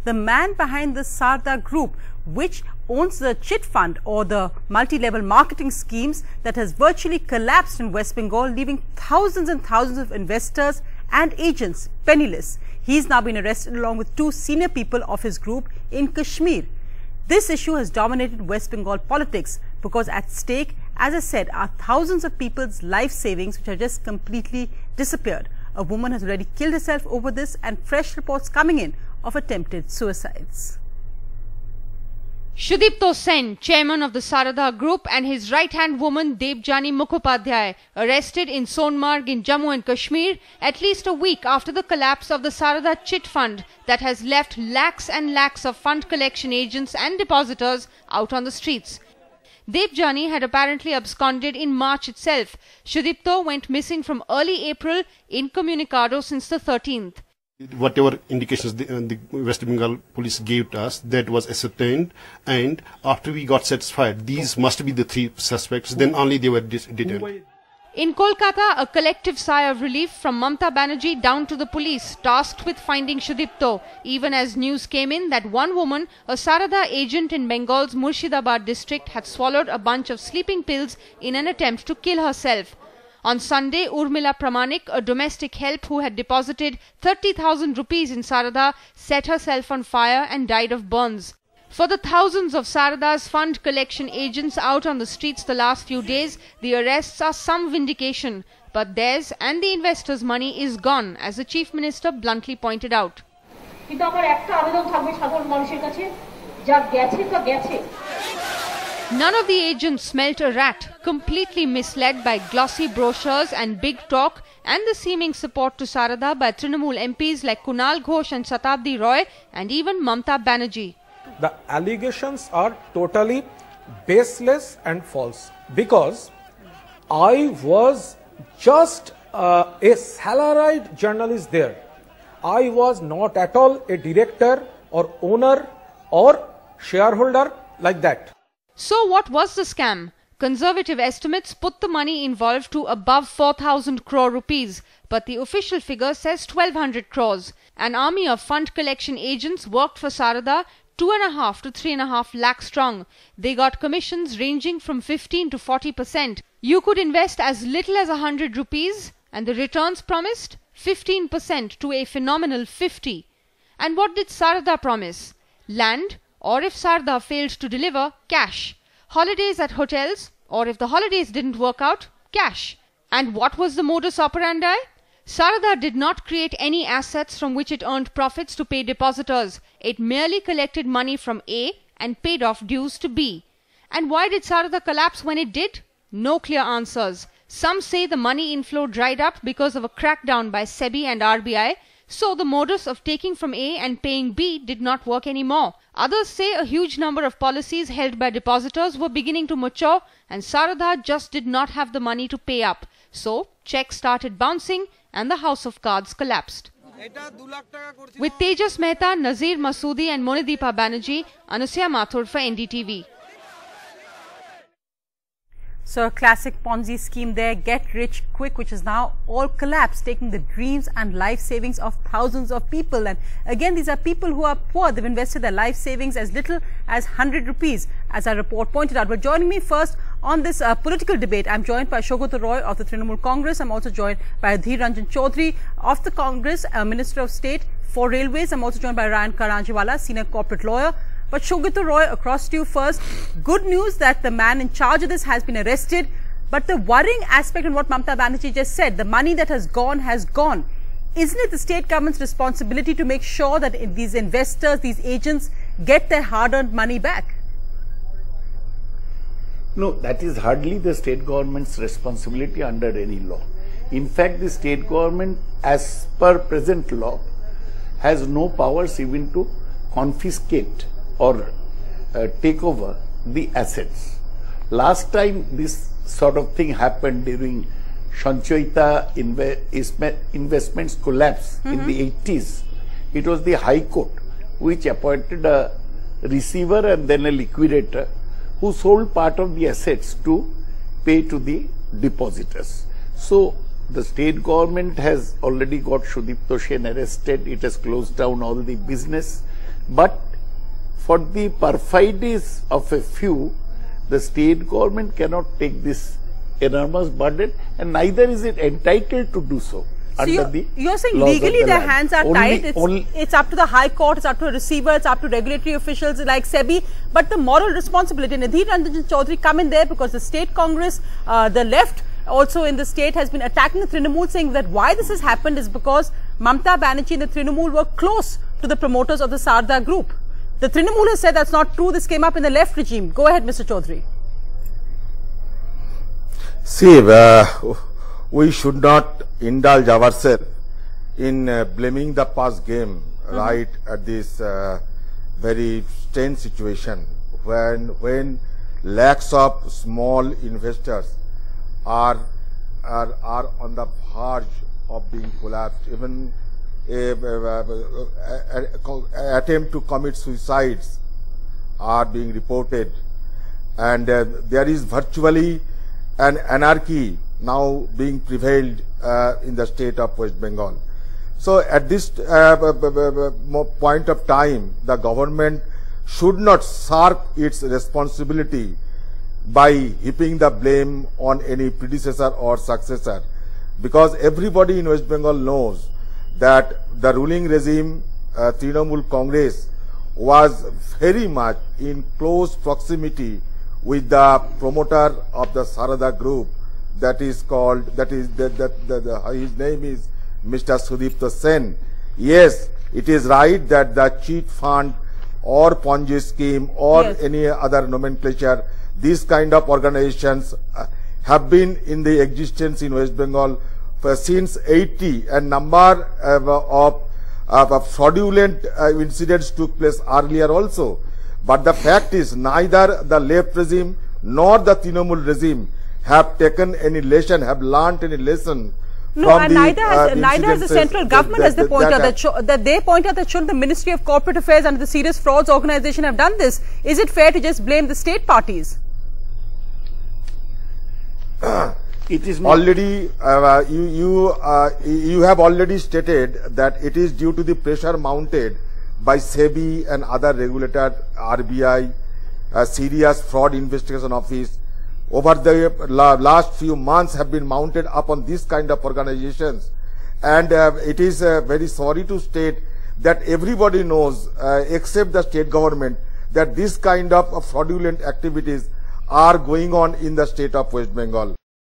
the man behind the Saradha group, which owns the Chit fund or the multi-level marketing schemes that has virtually collapsed in West Bengal, leaving thousands and thousands of investors and agents penniless. He's now been arrested along with 2 senior people of his group in Kashmir. This issue has dominated West Bengal politics because at stake, as I said, are thousands of people's life savings which have just completely disappeared. A woman has already killed herself over this, and fresh reports coming in of attempted suicides. Sudipto Sen, chairman of the Saradha group, and his right-hand woman Debjani Mukhopadhyay, arrested in Sonmarg in Jammu and Kashmir at least a week after the collapse of the Saradha Chit fund that has left lakhs and lakhs of fund collection agents and depositors out on the streets. Debjani had apparently absconded in March itself. Sudipto went missing from early April, incommunicado since the 13th. Whatever indications the West Bengal police gave to us, that was ascertained, and after we got satisfied, these must be the 3 suspects, then only they were detained. In Kolkata, a collective sigh of relief from Mamata Banerjee down to the police tasked with finding Sudipto, even as news came in that one woman, a Saradha agent in Bengal's Murshidabad district, had swallowed a bunch of sleeping pills in an attempt to kill herself. On Sunday, Urmila Pramanik, a domestic help who had deposited 30,000 rupees in Saradha, set herself on fire and died of burns. For the thousands of Saradha's fund collection agents out on the streets the last few days, the arrests are some vindication. But theirs and the investors' money is gone, as the Chief Minister bluntly pointed out. None of the agents smelt a rat, completely misled by glossy brochures and big talk and the seeming support to Saradha by Trinamool MPs like Kunal Ghosh and Shatabdi Roy and even Mamata Banerjee. The allegations are totally baseless and false, because I was just a salaried journalist there. I was not at all a director or owner or shareholder like that. So what was the scam? Conservative estimates put the money involved to above 4,000 crore rupees, but the official figure says 1,200 crores. An army of fund collection agents worked for Saradha, 2.5 to 3.5 lakh strong. They got commissions ranging from 15 to 40%. You could invest as little as 100 rupees, and the returns promised 15% to a phenomenal 50. And what did Saradha promise? Land, or if Saradha failed to deliver, cash. Holidays at hotels, or if the holidays didn't work out, cash. And what was the modus operandi? Saradha did not create any assets from which it earned profits to pay depositors. It merely collected money from A and paid off dues to B. And why did Saradha collapse when it did? No clear answers. Some say the money inflow dried up because of a crackdown by SEBI and RBI, so the modus of taking from A and paying B did not work anymore. Others say a huge number of policies held by depositors were beginning to mature and Saradha just did not have the money to pay up. So, checks started bouncing and the house of cards collapsed. With Tejas Mehta, Nazir Masoodi and Monideepa Banerjee, Anusya Mathur for NDTV. So a classic Ponzi scheme there, get rich quick, which is now all collapsed, taking the dreams and life savings of thousands of people. And again, these are people who are poor. They've invested their life savings as little as 100 rupees, as our report pointed out. But joining me first on this political debate, I'm joined by Saugata Roy of the Trinamool Congress. I'm also joined by Adhir Ranjan Chaudhary of the Congress, Minister of State for Railways. I'm also joined by Ryan Karanjiwala, senior corporate lawyer. But Saugata Roy, across to you first. Good news that the man in charge of this has been arrested. But the worrying aspect in what Mamata Banerjee just said, the money that has gone has gone. Isn't it the state government's responsibility to make sure that these investors, these agents get their hard-earned money back? No, that is hardly the state government's responsibility under any law. In fact, the state government, as per present law, has no powers even to confiscate or take over the assets. Last time this sort of thing happened during Sanchoita investments collapse in the 80s. It was the High Court which appointed a receiver and then a liquidator who sold part of the assets to pay to the depositors. So the state government has already got Sudipto Sen arrested. It has closed down all the business. But for the perfidies of a few, the state government cannot take this enormous burden, and neither is it entitled to do so. So you're saying legally their hands are tied. It's up to the High Court, it's up to a receiver, it's up to regulatory officials like SEBI. But the moral responsibility, Adhir Ranjan Chaudhary come in there because the state Congress, the left also in the state has been attacking the Trinamool, saying that why this has happened is because Mamata Banerjee and the Trinamool were close to the promoters of the Saradha group. The Trinamool has said that's not true. This came up in the left regime. Go ahead, Mr. Chaudhary. See, we should not indulge ourselves in blaming the past game right at this very strange situation when lakhs of small investors are on the verge of being collapsed. Even attempt to commit suicides are being reported, and there is virtually an anarchy now being prevailed in the state of West Bengal. So at this point of time, the government should not shirk its responsibility by heaping the blame on any predecessor or successor, because everybody in West Bengal knows that the ruling regime, Trinamool Congress, was very much in close proximity with the promoter of the Saradha group, his name is Mr. Sudipta Sen. Yes, it is right that the Chit fund or Ponzi scheme or any other nomenclature, these kind of organizations have been in the existence in West Bengal since 80, and number of fraudulent incidents took place earlier also. But the fact is, neither the left regime nor the Trinamool regime have taken any lesson, have learnt any lesson. No, and neither has the central government, as they point out, that they point out that shouldn't the Ministry of Corporate Affairs and the Serious Frauds Organization have done this? Is it fair to just blame the state parties? It is not. Already, you have already stated that it is due to the pressure mounted by SEBI and other regulator, RBI, Serious Fraud Investigation Office, over the last few months have been mounted upon this kind of organizations. And it is very sorry to state that everybody knows, except the state government, that this kind of fraudulent activities are going on in the state of West Bengal.